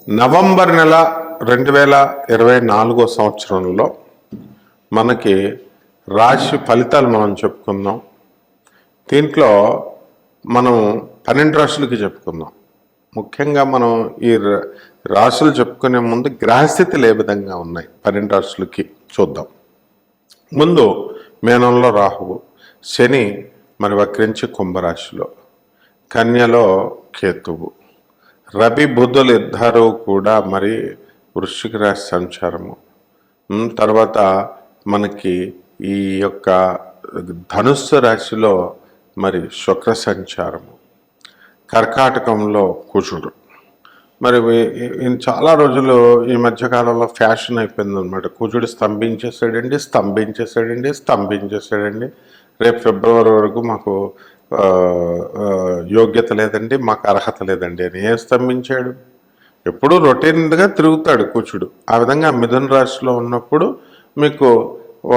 November నెల 2024 సంవత్సరంలో మనకి రాశి ఫలితాలు మనం చెప్పుకుందాం. దీంట్లో మనం 12 రాశులకి చెప్పుకుందాం. ముఖ్యంగా మనం ఈ రాశులు చెప్పుకునే ముందు గ్రహస్థితులు ఏ విధంగా ఉన్నాయి 12 రాశులకి చూద్దాం. ముందు మేనంలో రాహువు, శని మరి వక్రించి కుంభరాశిలో, కన్యలో కేతువు, రవి బుధులు ఇద్దరు కూడా మరి వృశ్చిక రాశి సంచారము. తర్వాత మనకి ఈ యొక్క ధనుస్సు రాశిలో మరి శుక్ర సంచారము, కర్కాటకంలో కుజుడు. మరి చాలా రోజులు ఈ మధ్యకాలంలో ఫ్యాషన్ అయిపోయింది అనమాట. కుజుడు స్తంభించేసాడండి. రేపు ఫిబ్రవరి వరకు మాకు యోగ్యత లేదండి, మాకు అర్హత లేదండి అని. ఏం స్తంభించాడు? ఎప్పుడూ రొటీన్గా తిరుగుతాడు కుజుడు. ఆ విధంగా మిథున రాశిలో ఉన్నప్పుడు మీకు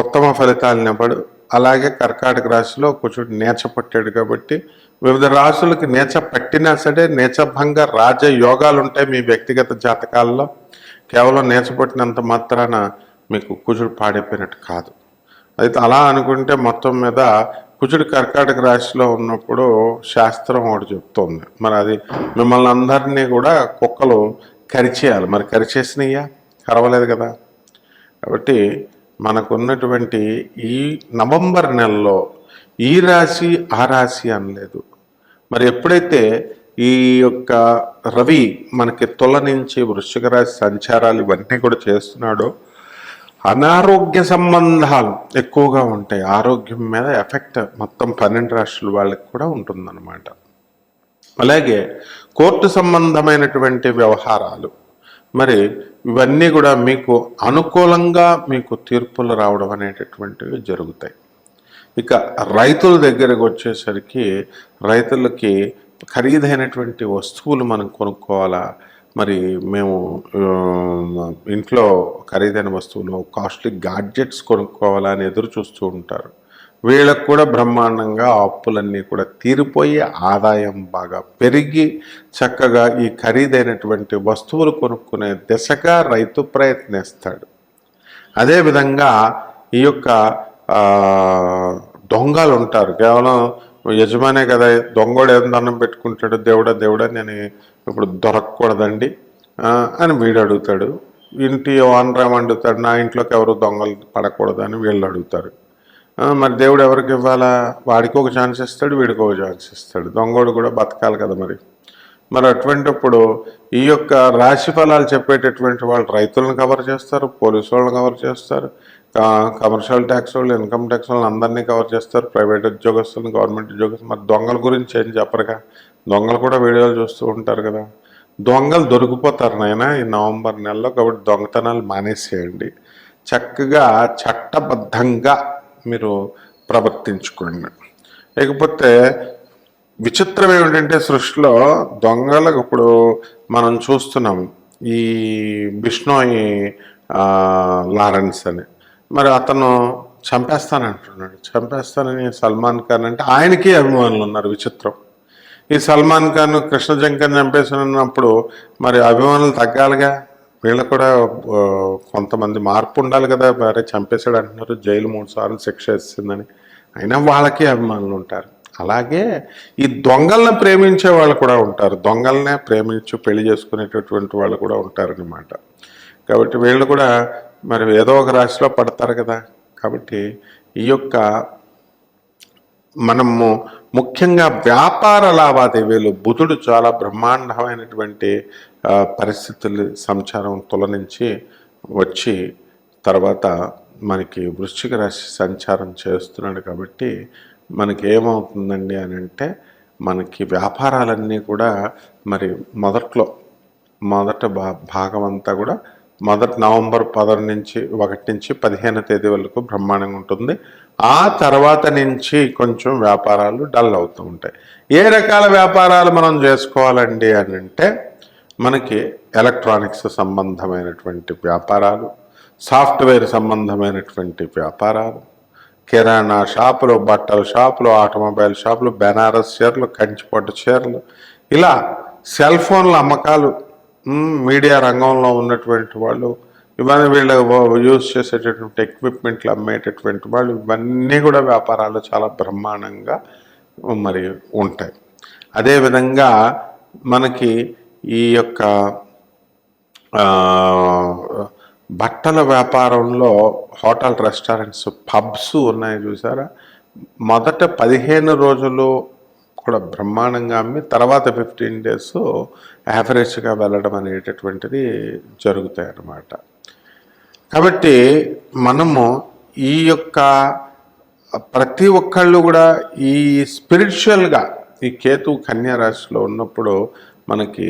ఉత్తమ ఫలితాలను ఇవ్వడు. అలాగే కర్కాటక రాశిలో కుజుడు నేచపట్టాడు కాబట్టి వివిధ రాశులకి నేచ పట్టినా సరే నేచభంగ రాజయోగాలు ఉంటాయి మీ వ్యక్తిగత జాతకాల్లో. కేవలం నేచపట్టినంత మాత్రాన మీకు కుజుడు పాడైపోయినట్టు కాదు. అయితే అలా అనుకుంటే మొత్తం మీద కుజుడు కర్కాటక రాశిలో ఉన్నప్పుడు శాస్త్రం ఒకటి చెప్తోంది. మరి అది మిమ్మల్ని అందరినీ కూడా కుక్కలు కరిచేయాలి. మరి కరిచేసినయ్యా, కరవలేదు కదా. కాబట్టి మనకున్నటువంటి ఈ నవంబర్ నెలలో ఈ రాశి ఆ రాశి అనలేదు. మరి ఎప్పుడైతే ఈ యొక్క రవి మనకి తుల నుంచి వృశ్చిక రాశి సంచారాలు ఇవన్నీ కూడా చేస్తున్నాడో అనారోగ్య సంబంధాలు ఎక్కువగా ఉంటాయి. ఆరోగ్యం మీద ఎఫెక్ట్ మొత్తం 12 రాశుల వాళ్ళకి కూడా ఉంటుందన్నమాట. అలాగే కోర్టు సంబంధమైనటువంటి వ్యవహారాలు మరి ఇవన్నీ కూడా మీకు అనుకూలంగా మీకు తీర్పులు రావడం అనేటటువంటివి జరుగుతాయి. ఇక రైతుల దగ్గరకు వచ్చేసరికి రైతులకి ఖరీదైనటువంటి వస్తువులు మనం కొనుక్కోవాలా, మరి మేము ఇంట్లో ఖరీదైన వస్తువులు కాస్ట్లీ గాడ్జెట్స్ కొనుక్కోవాలా అని ఎదురు చూస్తూ ఉంటారు. వీళ్ళకు కూడా బ్రహ్మాండంగా అప్పులన్నీ కూడా తీరిపోయి ఆదాయం బాగా పెరిగి చక్కగా ఈ ఖరీదైనటువంటి వస్తువులు కొనుక్కునే దిశగా రైతు ప్రయత్నిస్తాడు. అదేవిధంగా ఈ యొక్క దొంగలు ఉంటారు. కేవలం యజమానే కదా, దొంగోడు ఏం దండం పెట్టుకుంటాడు, దేవుడా నేను ఇప్పుడు దొరకకూడదండి అని వీడు అడుగుతాడు. ఇంటి ఓనర్ ఏమడుగుతాడు, నా ఇంట్లోకి ఎవరు దొంగలు పడకూడదు అని వీళ్ళు అడుగుతారు. మరి దేవుడు ఎవరికి ఇవ్వాలా? వాడికి ఒక ఛాన్స్ ఇస్తాడు, వీడికి ఒక ఛాన్స్ ఇస్తాడు. దొంగోడు కూడా బతకాలి కదా. మరి అటువంటిప్పుడు ఈ యొక్క రాశి ఫలాలు చెప్పేటటువంటి వాళ్ళు రైతులను కవర్ చేస్తారు, పోలీసు వాళ్ళని కవర్ చేస్తారు, కమర్షియల్ ట్యాక్స్ వాళ్ళు, ఇన్కమ్ ట్యాక్స్ వాళ్ళని అందరినీ కవర్ చేస్తారు, ప్రైవేట్ ఉద్యోగస్తులను, గవర్నమెంట్ ఉద్యోగస్తులు. మరి దొంగల గురించి ఏం చెప్పరుగా. దొంగలు కూడా వీడియోలు చూస్తూ ఉంటారు కదా. దొంగలు దొరికిపోతారు నాయన ఈ నవంబర్ నెలలో. కాబట్టి దొంగతనాలు మానేసేయండి, చక్కగా చట్టబద్ధంగా మీరు ప్రవర్తించుకోండి. లేకపోతే విచిత్రం ఏమిటంటే సృష్టిలో దొంగలకు ఇప్పుడు మనం చూస్తున్నాం ఈ బిష్ణోయ్ లారెన్స్ అని. మరి అతను చంపేస్తానని సల్మాన్ ఖాన్ అంటే ఆయనకి అభిమానులు ఉన్నారు. విచిత్రం. ఈ సల్మాన్ ఖాన్ కృష్ణ జంకర్ చంపేసినప్పుడు మరి అభిమానులు తగ్గాలిగా. వీళ్ళకు కూడా కొంతమంది మార్పు ఉండాలి కదా. మరి చంపేశాడు అంటున్నారు, జైలు 3 సార్లు శిక్ష ఇస్తుందని, అయినా వాళ్ళకి అభిమానులు ఉంటారు. అలాగే ఈ దొంగల్ని ప్రేమించే వాళ్ళు కూడా ఉంటారు, దొంగలనే ప్రేమించి పెళ్లి చేసుకునేటటువంటి వాళ్ళు కూడా ఉంటారనమాట. కాబట్టి వీళ్ళు కూడా మరి ఏదో ఒక రాశిలో పడతారు కదా. కాబట్టి ఈ యొక్క మనము ముఖ్యంగా వ్యాపార లావాదేవీలు బుధుడు చాలా బ్రహ్మాండమైనటువంటి పరిస్థితులు సంచారం తుల నుంచి వచ్చి తర్వాత మనకి వృశ్చిక రాశి సంచారం చేస్తున్నాడు. కాబట్టి మనకి ఏమవుతుందండి అని అంటే మనకి వ్యాపారాలన్నీ కూడా మరి మొదట భాగం అంతా కూడా నవంబర్ 1 నుంచి 15 తేదీ వరకు బ్రహ్మాండంగా ఉంటుంది. ఆ తర్వాత నుంచి కొంచెం వ్యాపారాలు డల్ అవుతూ ఉంటాయి. ఏ రకాల వ్యాపారాలు మనం చేసుకోవాలండి అని అంటే మనకి ఎలక్ట్రానిక్స్ సంబంధమైనటువంటి వ్యాపారాలు, సాఫ్ట్వేర్ సంబంధమైనటువంటి వ్యాపారాలు, కిరాణా షాపులు, బట్టల షాపులు, ఆటోమొబైల్ షాపులు, బెనారస్ చీరలు, కంచిపట్టు చీరలు, ఇలా సెల్ ఫోన్ల అమ్మకాలు, మీడియా రంగంలో ఉన్నటువంటి వాళ్ళు, ఇవన్నీ వీళ్ళు యూజ్ చేసేటటువంటి ఎక్విప్మెంట్లు అమ్మేటటువంటి వాళ్ళు, ఇవన్నీ కూడా వ్యాపారాలు చాలా బ్రహ్మాండంగా మరి ఉంటాయి. అదేవిధంగా మనకి ఈ యొక్క బట్టల వ్యాపారంలో హోటల్, రెస్టారెంట్స్, పబ్స్ ఉన్నాయి చూసారా, మొదట 15 రోజులు కూడా బ్రహ్మాండంగా అమ్మి తర్వాత 15 డేస్ యావరేజ్గా వెళ్ళడం అనేటటువంటిది జరుగుతాయి అన్నమాట. కాబట్టి మనము ఈ యొక్క ప్రతి ఒక్కళ్ళు కూడా ఈ స్పిరిచువల్గా ఈ కేతు కన్యా రాశిలో ఉన్నప్పుడు మనకి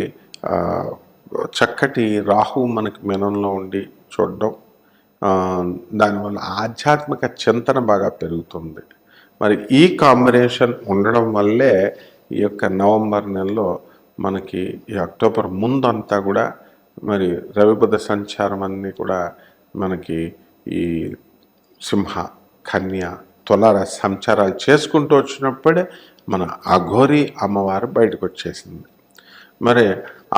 చక్కటి రాహు మనకి మీనంలో ఉండి చూడడం, దానివల్ల ఆధ్యాత్మిక చింతన బాగా పెరుగుతుంది. మరి ఈ కాంబినేషన్ ఉండడం వల్లే ఈ యొక్క నవంబర్ నెలలో మనకి ఈ అక్టోబర్ ముందంతా కూడా మరి రవి బుధ సంచారం అన్నీ కూడా మనకి ఈ సింహ, కన్య, తులారాశి సంచారాలు చేసుకుంటూ వచ్చినప్పుడే మన అఘోరి అమ్మవారు బయటకు వచ్చేసింది. మరి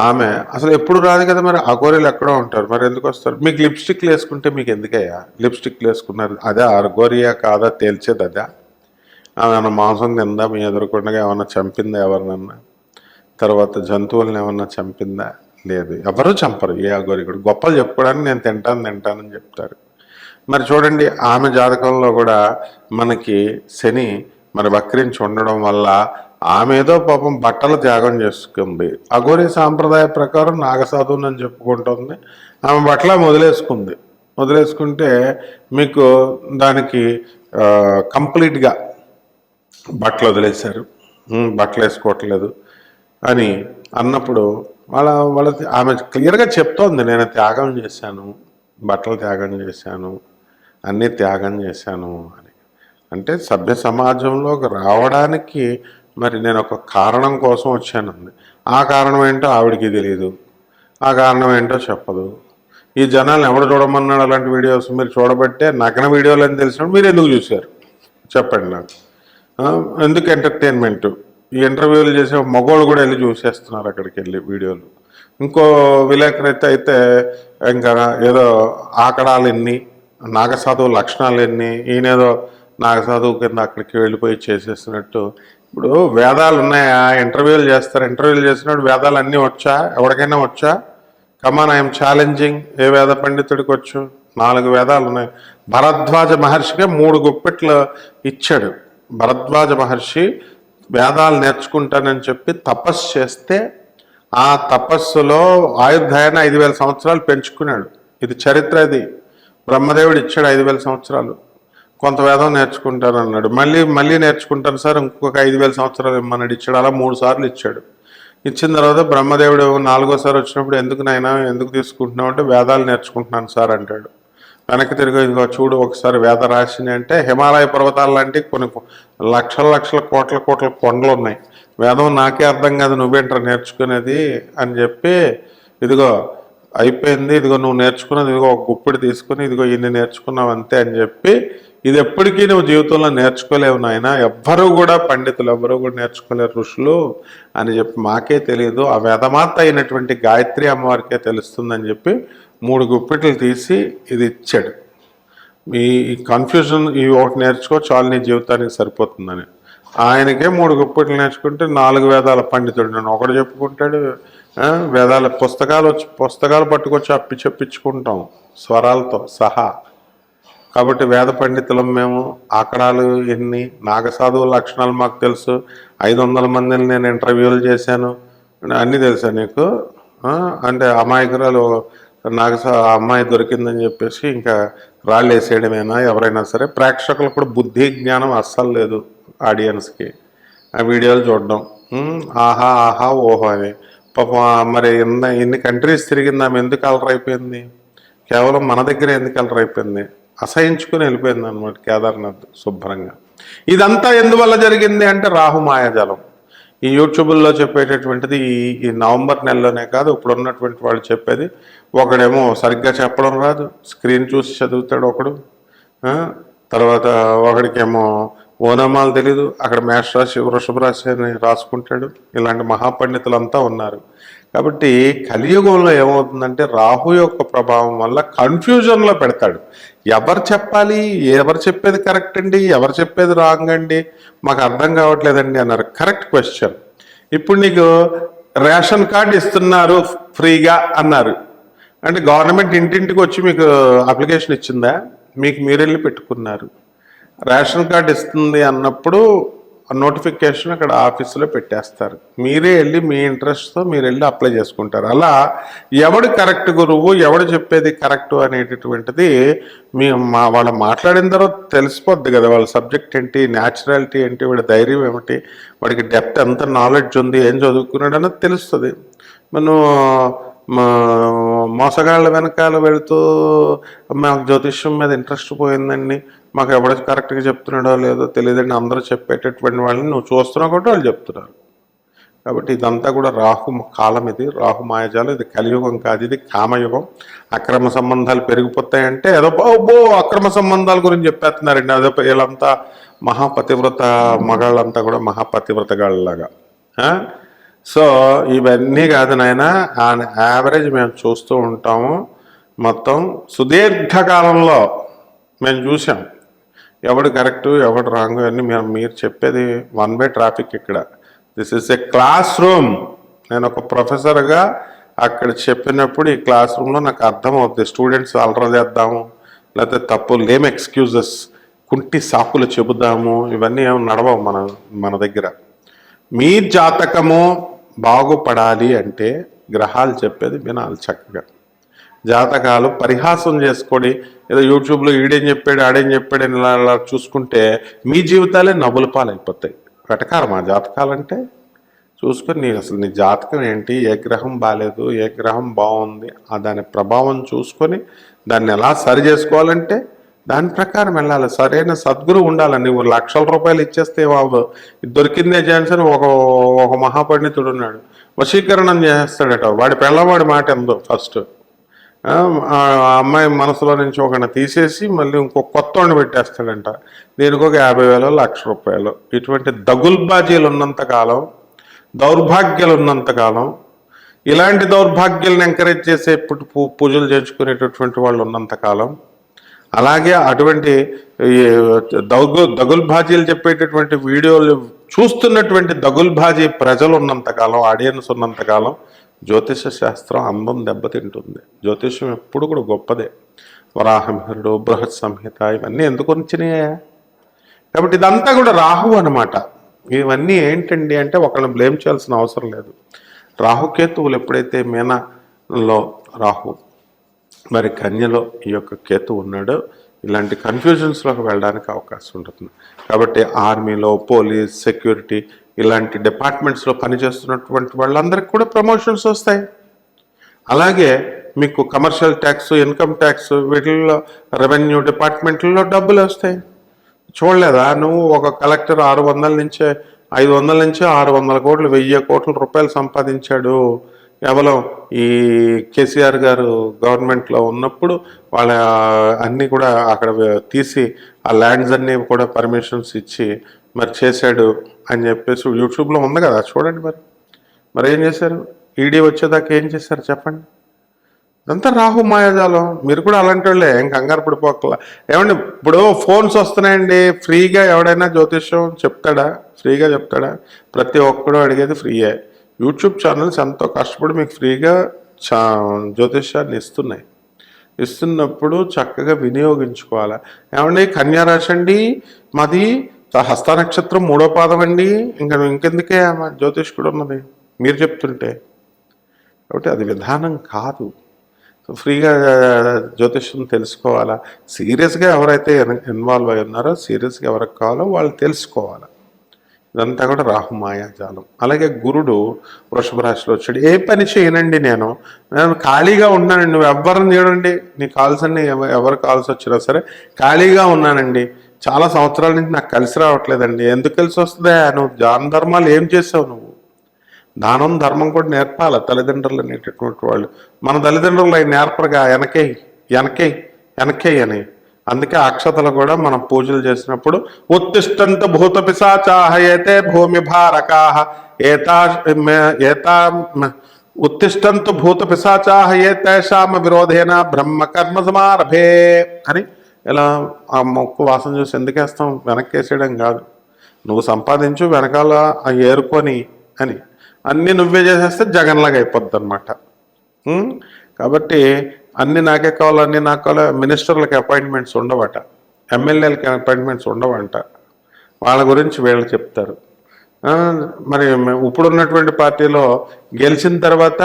ఆమె అసలు ఎప్పుడు రాదు కదా, మరి అఘోరీలు ఎక్కడో ఉంటారు, మరి ఎందుకు వస్తారు? మీకు లిప్స్టిక్లు వేసుకుంటే మీకు ఎందుకయ్యా లిప్స్టిక్లు వేసుకున్నారు? అదే అఘోరియా కాదా తేల్చేది అదా? ఆమె మాంసం తిందా? మీ ఎదురుకుండా ఏమన్నా చంపిందా ఎవరినన్నా? తర్వాత జంతువులను ఏమన్నా చంపిందా? లేదు, ఎవరు చంపరు. ఏ అఘోరి కూడా గొప్పలు చెప్పుకోవడానికి నేను తింటానని చెప్తారు. మరి చూడండి, ఆమె జాతకంలో కూడా మనకి శని మరి వక్రించి ఉండడం వల్ల ఆమె ఏదో పాపం బట్టలు త్యాగం చేసుకుంది. అఘోరి సాంప్రదాయ ప్రకారం నాగసాధువుని అని చెప్పుకుంటుంది. ఆమె బట్టల వదిలేసుకుంటే మీకు దానికి కంప్లీట్గా బట్టలు వదిలేశారు, బట్టలు వేసుకోవట్లేదు అని అన్నప్పుడు ఆమె క్లియర్గా చెప్తోంది, నేను త్యాగం చేశాను, బట్టలు త్యాగం చేశాను, అన్నీ త్యాగం చేశాను అని. అంటే సభ్య సమాజంలోకి రావడానికి మరి నేను ఒక కారణం కోసం వచ్చానంది. ఆ కారణం ఏంటో ఆవిడికి తెలియదు, ఆ కారణం ఏంటో చెప్పదు. ఈ జనాలను ఎవడు చూడమన్నాడు అలాంటి వీడియోస్? మీరు చూడబట్టే నగ్న వీడియోలు అని తెలిసినప్పుడు మీరు ఎందుకు చూశారు చెప్పండి నాకు. ఎందుకు ఎంటర్టైన్మెంట్? ఈ ఇంటర్వ్యూలు చేసే మగవాళ్ళు కూడా వెళ్ళి చూసేస్తున్నారు అక్కడికి వెళ్ళి వీడియోలు. ఇంకో విలేకరైతే అయితే ఇంకా ఏదో ఆకడాలు ఎన్ని, నాగసాధువు లక్షణాలు ఎన్ని, ఈయనేదో నాగసాధువు కింద అక్కడికి వెళ్ళిపోయి చేసేస్తున్నట్టు. ఇప్పుడు వేదాలు ఉన్నాయా? ఇంటర్వ్యూలు చేస్తారు, ఇంటర్వ్యూలు చేసినప్పుడు వేదాలు అన్నీ వచ్చా? ఎవరికైనా వచ్చా? కమాన్, ఐఎమ్ ఛాలెంజింగ్. ఏ వేద పండితుడికి వచ్చు? 4 వేదాలు ఉన్నాయి. భరద్వాజ మహర్షికే 3 గుప్పెట్లు ఇచ్చాడు. భరద్వాజ మహర్షి వేదాలు నేర్చుకుంటానని చెప్పి తపస్సు చేస్తే ఆ తపస్సులో ఆయుర్దాయాన్ని 5000 సంవత్సరాలు పెంచుకున్నాడు. ఇది చరిత్ర. ఇది బ్రహ్మదేవుడు ఇచ్చాడు 5000 సంవత్సరాలు. కొంత వేదం నేర్చుకుంటాను అన్నాడు. మళ్ళీ నేర్చుకుంటాను సార్, ఇంకొక 5000 సంవత్సరాలు ఇమ్మన్నాడు. ఇచ్చాడు. అలా 3 సార్లు ఇచ్చాడు. ఇచ్చిన తర్వాత బ్రహ్మదేవుడు 4గోసారి వచ్చినప్పుడు ఎందుకు నాయనా ఎందుకు తీసుకుంటున్నావు అంటే వేదాలు నేర్చుకుంటున్నాను సార్ అంటాడు. వెనక్కి తిరిగి ఇదిగో చూడు ఒకసారి వేద రాశిని అంటే హిమాలయ పర్వతాలు లాంటి కొన్ని లక్షల కోట్ల కొండలు ఉన్నాయి. వేదం నాకే అర్థం కాదు, నువ్వేంటారు నేర్చుకునేది అని చెప్పి, ఇదిగో అయిపోయింది, ఇదిగో నువ్వు నేర్చుకున్నది, ఇదిగో ఒక గుప్పిడి తీసుకుని ఇదిగో ఇన్ని నేర్చుకున్నావు అంతే అని చెప్పి, ఇది ఎప్పటికీ నువ్వు జీవితంలో నేర్చుకోలేవు నాయన, ఎవ్వరూ కూడా పండితులు ఎవ్వరూ కూడా నేర్చుకోలేరు ఋషులు అని చెప్పి, మాకే తెలియదు, ఆ వేదమాత అయినటువంటి గాయత్రి అమ్మవారికే తెలుస్తుందని చెప్పి 3 గుప్పిట్లు తీసి ఇది ఇచ్చాడు. ఈ కన్ఫ్యూజన్ ఈ ఒకటి నేర్చుకో చాలు నీ జీవితానికి సరిపోతుందని. ఆయనకే 3 గుప్పిట్లు నేర్చుకుంటే 4 వేదాల పండితుడు నన్ను ఒకడు చెప్పుకుంటాడు. వేదాల పుస్తకాలు పట్టుకొచ్చి చెప్పించుకుంటాం స్వరాలతో సహా. కాబట్టి వేద పండితులం మేము. ఆకడాలు ఎన్ని, నాగసాధువు లక్షణాలు మాకు తెలుసు, 500 మందిని నేను ఇంటర్వ్యూలు చేశాను, అన్నీ తెలుసా నీకు? అంటే అమాయకురాలు అమ్మాయి దొరికిందని చెప్పేసి ఇంకా రాళ్ళు వేసేయడమేనా? ఎవరైనా సరే ప్రేక్షకులకు కూడా బుద్ధి జ్ఞానం అస్సలు లేదు. ఆడియన్స్కి ఆ వీడియోలు చూడడం ఆహా ఓహో అని. పాపం మరి ఇన్ని కంట్రీస్ తిరిగింది, ఆమె ఎందుకు అలర్ అయిపోయింది? కేవలం మన దగ్గర ఎందుకు అలర్ అయిపోయింది? అసహించుకుని వెళ్ళిపోయింది అనమాట కేదార్నాథ్ శుభ్రంగా. ఇదంతా ఎందువల్ల జరిగింది అంటే రాహు మాయాజాలం. ఈ యూట్యూబ్లో చెప్పేటటువంటిది ఈ నవంబర్ నెలలోనే కాదు, ఇప్పుడు ఉన్నటువంటి వాళ్ళు చెప్పేది. ఒకడేమో సరిగ్గా చెప్పడం రాదు, స్క్రీన్ చూసి చదువుతాడు ఒకడు. తర్వాత ఒకడికేమో ఓనమాలు తెలీదు, అక్కడ మేషరాశి వృషభ రాశి అని రాసుకుంటాడు. ఇలాంటి మహాపండితులంతా ఉన్నారు. కాబట్టి కలియుగంలో ఏమవుతుందంటే రాహు యొక్క ప్రభావం వల్ల కన్ఫ్యూజన్లో పెడతాడు. ఎవరు చెప్పాలి, ఎవరు చెప్పేది కరెక్ట్ అండి, ఎవరు చెప్పేది రాంగ్ అండి, మాకు అర్థం కావట్లేదండి అన్నారు. Correct question. ఇప్పుడు నీకు రేషన్ కార్డు ఇస్తున్నారు ఫ్రీగా అన్నారు అంటే గవర్నమెంట్ ఇంటింటికి వచ్చి మీకు అప్లికేషన్ ఇచ్చిందా? మీకు మీరెళ్ళి పెట్టుకున్నారు. రేషన్ కార్డు ఇస్తుంది అన్నప్పుడు నోటిఫికేషన్ అక్కడ ఆఫీసులో పెట్టేస్తారు. మీరే వెళ్ళి మీ ఇంట్రెస్ట్తో మీరు వెళ్ళి అప్లై చేసుకుంటారు. అలా ఎవడు కరెక్ట్ గురువు, ఎవడు చెప్పేది కరెక్ట్ అనేటటువంటిది వాళ్ళు మాట్లాడిన తర్వాత తెలిసిపోద్ది కదా. వాళ్ళ సబ్జెక్ట్ ఏంటి, న్యాచురాలిటీ ఏంటి, వాడి ధైర్యం ఏమిటి, వాడికి డెప్త్ ఎంత నాలెడ్జ్ ఉంది, ఏం చదువుకున్నాడు అన్నది తెలుస్తుంది. మనం మోసగాళ్ళ వెనకాల వెళుతూ మాకు జ్యోతిష్యం మీద ఇంట్రెస్ట్ పోయిందండి, మాకు ఎవడ కరెక్ట్గా చెప్తున్నాడో లేదో తెలియదండి, అందరూ చెప్పేటటువంటి వాళ్ళని నువ్వు చూస్తున్నావు కాబట్టి వాళ్ళు చెప్తున్నారు. కాబట్టి ఇదంతా కూడా రాహు కాలం, ఇది రాహు మాయాజాలం, ఇది కలియుగం కాదు, ఇది కామయుగం. అక్రమ సంబంధాలు పెరిగిపోతాయంటే ఏదో అక్రమ సంబంధాల గురించి చెప్పేస్తున్నారండి. అదో వీళ్ళంతా మహాపతివ్రత మగాళ్ళంతా కూడా మహాపతివ్రతగాళ్ళలాగా. సో ఇవన్నీ కాదు నాయన, యావరేజ్ మేము చూస్తూ ఉంటాము. మొత్తం సుదీర్ఘకాలంలో మేము చూసాం ఎవడు కరెక్టు ఎవడు రాంగ్ అని. మీరు చెప్పేది వన్ వే ట్రాఫిక్. ఇక్కడ this is a class room. నేను ఒక ప్రొఫెసర్గా అక్కడ చెప్పినప్పుడు ఈ క్లాస్ రూమ్లో నాకు అర్థమవుతుంది. స్టూడెంట్స్ అలర చేద్దాము, లేకపోతే తప్పు లేమ్ ఎక్స్క్యూజెస్, కుంటి సాకులు చెబుదాము, ఇవన్నీ ఏమి నడవవు మన దగ్గర. మీ జాతకము బాగుపడాలి అంటే గ్రహాలు చెప్పేది వినాలి చక్కగా. జాతకాలు పరిహాసం చేసుకోండి, ఏదో యూట్యూబ్లో ఈడేం చెప్పాడు ఆడేం చెప్పాడు అని ఇలా చూసుకుంటే మీ జీవితాలే నవ్వుల పాలైపోతాయి. వెటకారం ఆ జాతకాలంటే. చూసుకొని అసలు నీ జాతకం ఏంటి, ఏ గ్రహం బాగాలేదు, ఏ గ్రహం బాగుంది, దాని ప్రభావం చూసుకొని దాన్ని ఎలా సరి చేసుకోవాలంటే దాని ప్రకారం వెళ్ళాలి. సరైన సద్గురు ఉండాలి. నువ్వు లక్షల రూపాయలు ఇచ్చేస్తే దొరికిందే ఛాన్స్ అని ఒక మహాపండితుడు ఉన్నాడు. వశీకరణం చేస్తాడట. వాడి పిల్లవాడి మాట ఎందో ఫస్ట్ ఆ అమ్మాయి మనసులో నుంచి ఒకరిని తీసేసి మళ్ళీ ఇంకో కొత్త వాడిని పెట్టేస్తాడంట. దీనికి ఒక 50,000 లక్ష రూపాయలు. ఇటువంటి దగుల్బాజీలు ఉన్నంతకాలం, దౌర్భాగ్యాలు ఉన్నంతకాలం, ఇలాంటి దౌర్భాగ్యాలను ఎంకరేజ్ చేసే పూజలు చేయించుకునేటటువంటి వాళ్ళు ఉన్నంతకాలం, అలాగే అటువంటి దగుల్బాజీలు చెప్పేటటువంటి వీడియోలు చూస్తున్నటువంటి దగుల్బాజీ ప్రజలు ఉన్నంతకాలం, ఆడియన్స్ ఉన్నంతకాలం జ్యోతిష శాస్త్రం అందం దెబ్బతింటుంది. జ్యోతిషం ఎప్పుడు కూడా గొప్పదే. వరాహమిహిరుడు, బృహత్ సంహిత ఇవన్నీ ఎందుకు వచ్చినాయా? కాబట్టి ఇదంతా కూడా రాహు అనమాట. ఇవన్నీ ఏంటండి అంటే ఒకళ్ళని బ్లేమ్ చేయాల్సిన అవసరం లేదు. రాహుకేతువులు ఎప్పుడైతే మీనలో రాహు, మరి కన్యలో ఈ యొక్క కేతు ఉన్నాడో ఇలాంటి కన్ఫ్యూజన్స్లోకి వెళ్ళడానికి అవకాశం ఉంటుంది. కాబట్టి ఆర్మీలో, పోలీస్, సెక్యూరిటీ ఇలాంటి డిపార్ట్మెంట్స్లో పనిచేస్తున్నటువంటి వాళ్ళందరికీ కూడా ప్రమోషన్స్ వస్తాయి. అలాగే మీకు కమర్షియల్ ట్యాక్స్, ఇన్కమ్ ట్యాక్స్, వీటిల్లో రెవెన్యూ డిపార్ట్మెంట్లలో డబ్బులు వస్తాయి. చూడలేదా నువ్వు? ఒక కలెక్టర్ 600 నుంచి 500 నుంచి 600 కోట్లు, 1000 కోట్ల రూపాయలు సంపాదించాడు. కేవలం ఈ కేసీఆర్ గారు గవర్నమెంట్లో ఉన్నప్పుడు వాళ్ళ అన్నీ కూడా అక్కడ తీసి ఆ ల్యాండ్స్ అన్నీ కూడా పర్మిషన్స్ ఇచ్చి మరి చేశాడు అని చెప్పేసి యూట్యూబ్లో ఉంది కదా, చూడండి. మరి ఏం చేశారు? ఈడీ వచ్చేదాకా ఏం చేశారు చెప్పండి? ఇదంతా రాహు మాయాజాలం. మీరు కూడా అలాంటి వాళ్ళే, ఏం కంగారు పడిపోకలా. ఏమండి ఇప్పుడు ఫోన్స్ వస్తున్నాయండి, ఫ్రీగా ఎవడైనా జ్యోతిష్యం చెప్తాడా? ఫ్రీగా చెప్తాడా? ప్రతి ఒక్కడు అడిగేది ఫ్రీయే. యూట్యూబ్ ఛానల్స్ ఎంతో కష్టపడి మీకు ఫ్రీగా జ్యోతిష్యాన్ని ఇస్తున్నప్పుడు చక్కగా వినియోగించుకోవాలి. ఏమండి కన్యారాశి అండి మాది, హస్త నక్షత్రం 3వ పాదం అండి, ఇంకెందుకే జ్యోతిష్కుడు ఉన్నది మీరు చెప్తుంటే. కాబట్టి అది విధానం కాదు. ఫ్రీగా జ్యోతిష్యం తెలుసుకోవాలా. సీరియస్గా ఎవరైతే ఇన్వాల్వ్ అయి ఉన్నారో, సీరియస్గా ఎవరికి కావాలో వాళ్ళు తెలుసుకోవాలి. ఇదంతా కూడా రాహు మాయాజాలం. అలాగే గురుడు వృషభ రాశిలో వచ్చాడు. ఏ పని చేయనండి, నేను ఖాళీగా ఉన్నానండి, నువ్వు ఎవరిని చూడండి, నీ కాల్స్ అన్ని ఎవరు కాల్స్ వచ్చినా సరే ఖాళీగా ఉన్నానండి, చాలా సంవత్సరాల నుంచి నాకు కలిసి రావట్లేదండి. ఎందుకు కలిసి వస్తుందా? నువ్వు దాన ధర్మాలు ఏం చేసావు? నువ్వు దానం ధర్మం కూడా నేర్పాలి తల్లిదండ్రులు అనేటటువంటి వాళ్ళు. మన తల్లిదండ్రులు అవి నేర్పరుగా, వెనకే అని. అందుకే అక్షతలు కూడా మనం పూజలు చేసినప్పుడు ఉత్తిష్టంత భూత పిశాచాహ ఏతే భూమి భారకాహ ఏతా ఉత్తిష్టంతు భూత పిశాచాః ఏ తేషామ విరోధేన బ్రహ్మ కర్మ సమారభే అని. ఇలా ఆ మొక్కు వాసన చూసి ఎందుకేస్తాం, వెనక్కేసేయడం కాదు. నువ్వు సంపాదించు, వెనకాల ఏరుకొని అని అన్నీ నువ్వే చేసేస్తే జగన్లాగా అయిపోద్ది అనమాట. కాబట్టి అన్నీ నాకే కావాలి, అన్నీ నాకు కావాలి. మినిస్టర్లకి అపాయింట్మెంట్స్ ఉండవట, ఎమ్మెల్యేలకి అపాయింట్మెంట్స్ ఉండవంట. వాళ్ళ గురించి వీళ్ళు చెప్తారు. మరి ఇప్పుడున్నటువంటి పార్టీలో గెలిచిన తర్వాత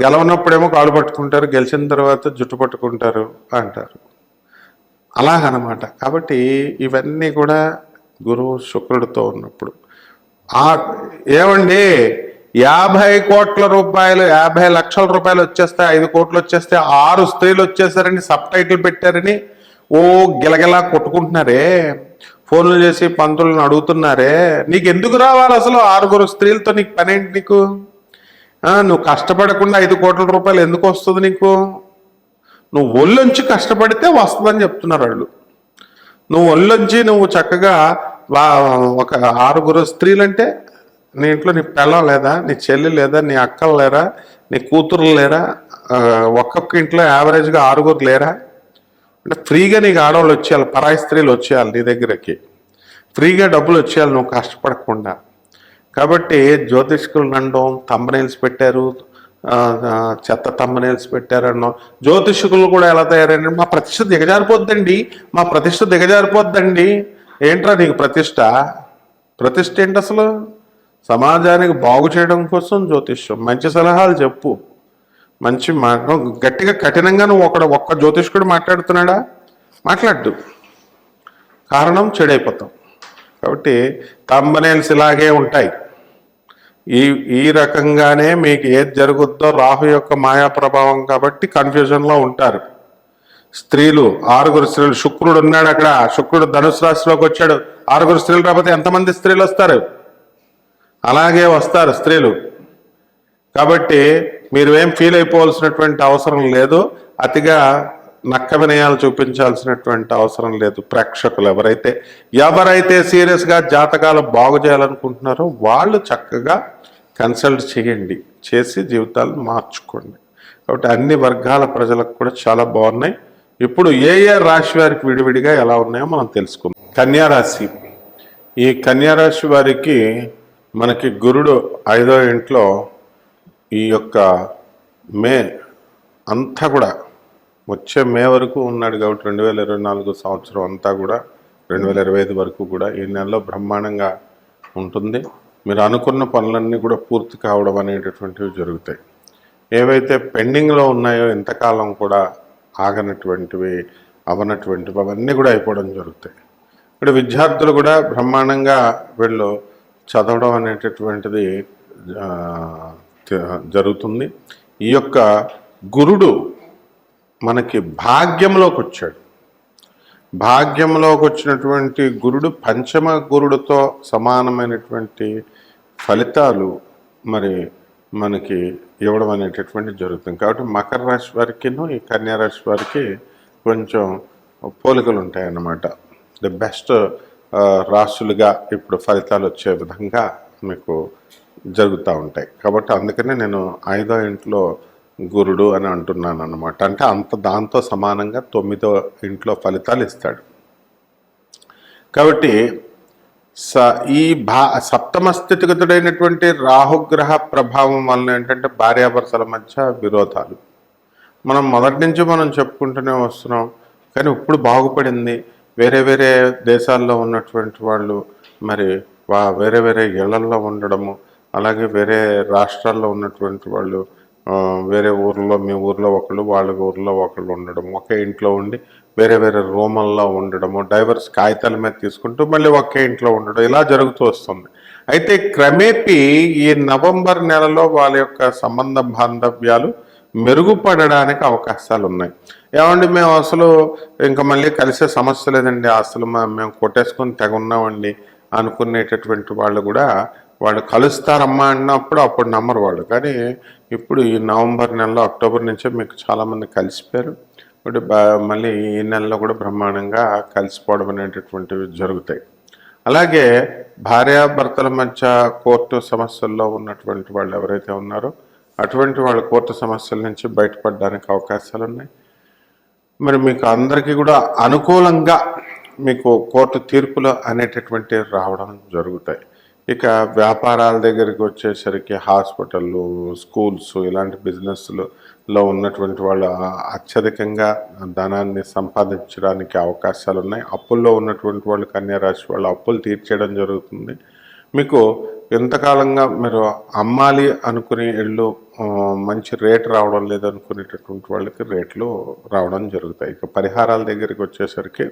గెలవనప్పుడేమో కాళ్ళు పట్టుకుంటారు, గెలిచిన తర్వాత జుట్టు పట్టుకుంటారు అంటారు. అలాగనమాట. కాబట్టి ఇవన్నీ కూడా గురువు శుక్రుడితో ఉన్నప్పుడు ఏమండి 50 కోట్ల రూపాయలు 50 లక్షల రూపాయలు వచ్చేస్తే 5 కోట్లు వచ్చేస్తే 6 స్త్రీలు వచ్చేసారని సబ్ టైటిల్ పెట్టారని ఓ గిలగిలా కొట్టుకుంటున్నారే, ఫోన్లు చేసి పంతులను అడుగుతున్నారే. నీకు ఎందుకు రావాలి అసలు 6 స్త్రీలతో? నీకు పనేంటి? నీకు నువ్వు కష్టపడకుండా 5 కోట్ల రూపాయలు ఎందుకు వస్తుంది నీకు? నువ్వు ఒళ్ళొంచి కష్టపడితే వస్తుందని చెప్తున్నారు వాళ్ళు. నువ్వు ఒళ్ళొంచి నువ్వు చక్కగా ఒక 6 స్త్రీలంటే నీ ఇంట్లో నీ పిల్లం లేదా, నీ చెల్లి లేదా, నీ అక్కలు లేరా, నీ కూతురు లేరా, ఒక్కొక్క ఇంట్లో యావరేజ్గా 6 లేరా? అంటే ఫ్రీగా నీకు ఆడవాళ్ళు వచ్చేయాలి, పరాయి స్త్రీలు వచ్చేయాలి నీ దగ్గరకి, ఫ్రీగా డబ్బులు వచ్చేయాలి నువ్వు కష్టపడకుండా. కాబట్టి జ్యోతిష్కులు అనడం, తంబనైల్స్ పెట్టారు, చెత్త తంబనైల్స్ పెట్టారన్నో. జ్యోతిష్కులు కూడా ఎలా తయారైనా మా ప్రతిష్ట దిగజారిపోద్దండి, మా ప్రతిష్ట దిగజారిపోద్దండి. ఏంట్రా నీకు ప్రతిష్ట? ప్రతిష్ట ఏంటి అసలు? సమాజానికి బాగు చేయడం కోసం జ్యోతిష్యం. మంచి సలహాలు చెప్పు, మంచి గట్టిగా కఠినంగా నువ్వు ఒక్క జ్యోతిష్కుడు మాట్లాడుతున్నాడా? మాట్లాడు. కారణం చెడైపోతాం. కాబట్టి తంబనైల్స్ ఇలాగే ఉంటాయి. ఈ రకంగానే మీకు ఏది జరుగుద్దో రాహు యొక్క మాయా ప్రభావం కాబట్టి కన్ఫ్యూజన్లో ఉంటారు స్త్రీలు. 6 స్త్రీలు, శుక్రుడు ఉన్నాడు అక్కడ, శుక్రుడు ధనుసు రాశిలోకి వచ్చాడు. 6 స్త్రీలు రాకపోతే ఎంతమంది స్త్రీలు వస్తారు? అలాగే వస్తారు స్త్రీలు. కాబట్టి మీరు ఏం ఫీల్ అయిపోవాల్సినటువంటి అవసరం లేదు, అతిగా నక్క వినయాలు చూపించాల్సినటువంటి అవసరం లేదు. ప్రేక్షకులు ఎవరైతే సీరియస్గా జాతకాలు బాగు చేయాలనుకుంటున్నారో వాళ్ళు చక్కగా కన్సల్ట్ చేయండి, చేసి జీవితాలు మార్చుకోండి. కాబట్టి అన్ని వర్గాల ప్రజలకు కూడా చాలా బాగున్నాయి. ఇప్పుడు ఏ రాశి వారికి విడివిడిగా ఎలా ఉన్నాయో మనం తెలుసుకుందాం. కన్యారాశి. ఈ కన్యారాశి వారికి మనకి గురుడు 5వ ఇంట్లో ఈ యొక్క మే అంతా కూడా వచ్చే మే వరకు ఉన్నాడు. కాబట్టి 2024 సంవత్సరం అంతా కూడా 2025 వరకు కూడా ఈ నెలలో బ్రహ్మాండంగా ఉంటుంది. మీరు అనుకున్న పనులన్నీ కూడా పూర్తి కావడం అనేటటువంటివి జరుగుతాయి. ఏవైతే పెండింగ్లో ఉన్నాయో ఇంతకాలం కూడా ఆగనటువంటివి, అవనటువంటివి అవన్నీ కూడా అయిపోవడం జరుగుతాయి. ఇక్కడ విద్యార్థులు కూడా బ్రహ్మాండంగా వీళ్ళు చదవడం అనేటటువంటిది జరుగుతుంది. ఈ యొక్క గురుడు మనకి భాగ్యంలోకి వచ్చాడు. భాగ్యంలోకి వచ్చినటువంటి గురుడు పంచమ గురుడితో సమానమైనటువంటి ఫలితాలు మరి మనకి ఇవ్వడం అనేటటువంటి జరుగుతుంది. కాబట్టి మకర రాశి వారికిను ఈ కన్యా రాశి వారికి కొంచెం పోలికలు ఉంటాయన్నమాట. ది బెస్ట్ రాశులుగా ఇప్పుడు ఫలితాలు వచ్చే విధంగా మీకు జరుగుతూ ఉంటాయి. కాబట్టి అందుకనే నేను 5వ ఇంట్లో గురుడు అని అంటున్నాను అన్నమాట. అంటే దాంతో సమానంగా 9వ ఇంట్లో ఫలితాలు ఇస్తాడు. కాబట్టి ఈ సప్తమ స్థితిగతుడైనటువంటి రాహుగ్రహ ప్రభావం వలన ఏంటంటే భార్యాభర్తల మధ్య విరోధాలు మనం మొదటి నుంచి మనం చెప్పుకుంటూనే వస్తున్నాం. కానీ ఇప్పుడు బాగుపడింది. వేరే వేరే దేశాల్లో ఉన్నటువంటి వాళ్ళు మరి వేరే వేరే ఇళ్లల్లో ఉండడము, అలాగే వేరే రాష్ట్రాల్లో ఉన్నటువంటి వాళ్ళు వేరే ఊర్లో, మీ ఊర్లో ఒకళ్ళు, వాళ్ళ ఊర్లో ఒకళ్ళు ఉండడం, ఒకే ఇంట్లో ఉండి వేరే వేరే రూముల్లో ఉండడము, డైవర్స్ కాగితాల మీద తీసుకుంటూ మళ్ళీ ఒకే ఇంట్లో ఉండడం, ఇలా జరుగుతూ వస్తుంది. అయితే క్రమేపీ ఈ నవంబర్ నెలలో వాళ్ళ యొక్క సంబంధ బాంధవ్యాలు మెరుగుపడడానికి అవకాశాలు ఉన్నాయి. ఏమండి మేము అసలు ఇంకా మళ్ళీ కలిసే సమస్య లేదండి, అసలు మేము కొట్టేసుకొని తెగ ఉన్నామండి అనుకునేటటువంటి వాళ్ళు కూడా వాళ్ళు కలుస్తారమ్మా అన్నప్పుడు అప్పుడు నమ్మరు వాళ్ళు. కానీ ఇప్పుడు ఈ నవంబర్ నెలలో, అక్టోబర్ నుంచే మీకు చాలామంది కలిసిపోయారు. ఇప్పుడు మళ్ళీ ఈ నెలలో కూడా బ్రహ్మాండంగా కలిసిపోవడం అనేటటువంటివి జరుగుతాయి. అలాగే భార్యాభర్తల మధ్య కోర్టు సమస్యల్లో ఉన్నటువంటి వాళ్ళు ఎవరైతే ఉన్నారో అటువంటి వాళ్ళ కోర్టు సమస్యల నుంచి బయటపడడానికి అవకాశాలు ఉన్నాయి. మరి మీకు అందరికీ కూడా అనుకూలంగా మీకు కోర్టు తీర్పులు అనేటటువంటివి రావడం జరుగుతాయి. ఇక వ్యాపారాల దగ్గరికి వచ్చేసరికి హాస్పిటళ్ళు, స్కూల్స్ ఇలాంటి బిజినెస్లో ఉన్నటువంటి వాళ్ళు అత్యధికంగా ధనాన్ని సంపాదించడానికి అవకాశాలు ఉన్నాయి. అప్పుల్లో ఉన్నటువంటి వాళ్ళు కన్యా రాశి వాళ్ళు అప్పులు తీర్చేయడం జరుగుతుంది. మీకు ఎంతకాలంగా మీరు అమ్మాలి అనుకునే ఇళ్ళు మంచి రేటు రావడం లేదనుకునేటటువంటి వాళ్ళకి రేట్లు రావడం జరుగుతాయి. ఇక పరిహారాల దగ్గరికి వచ్చేసరికి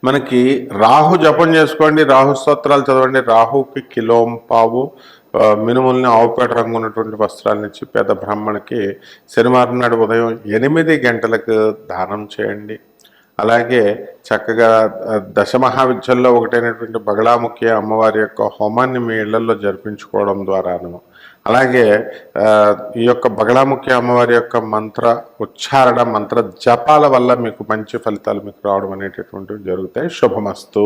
మనకి రాహు జపం చేసుకోండి, రాహు స్తోత్రాలు చదవండి. రాహుకి కిలోంపావు మినుముల్ని ఆవుపేట రంగు ఉన్నటువంటి వస్త్రాలను ఇచ్చి పేద బ్రాహ్మణికి శనివారం నాడు ఉదయం 8 గంటలకు దానం చేయండి. అలాగే చక్కగా దశమహావిద్యల్లో ఒకటైనటువంటి బగళాముఖి అమ్మవారి యొక్క హోమాన్ని మీ ఇళ్లలో జరిపించుకోవడం ద్వారాను, అలాగే ఈ యొక్క బగళాముఖి అమ్మవారి యొక్క మంత్ర ఉచ్చారణ మంత్ర జపాల వల్ల మీకు మంచి ఫలితాలు మీకు రావడం అనేటటువంటివి జరుగుతాయి. శుభమస్తు.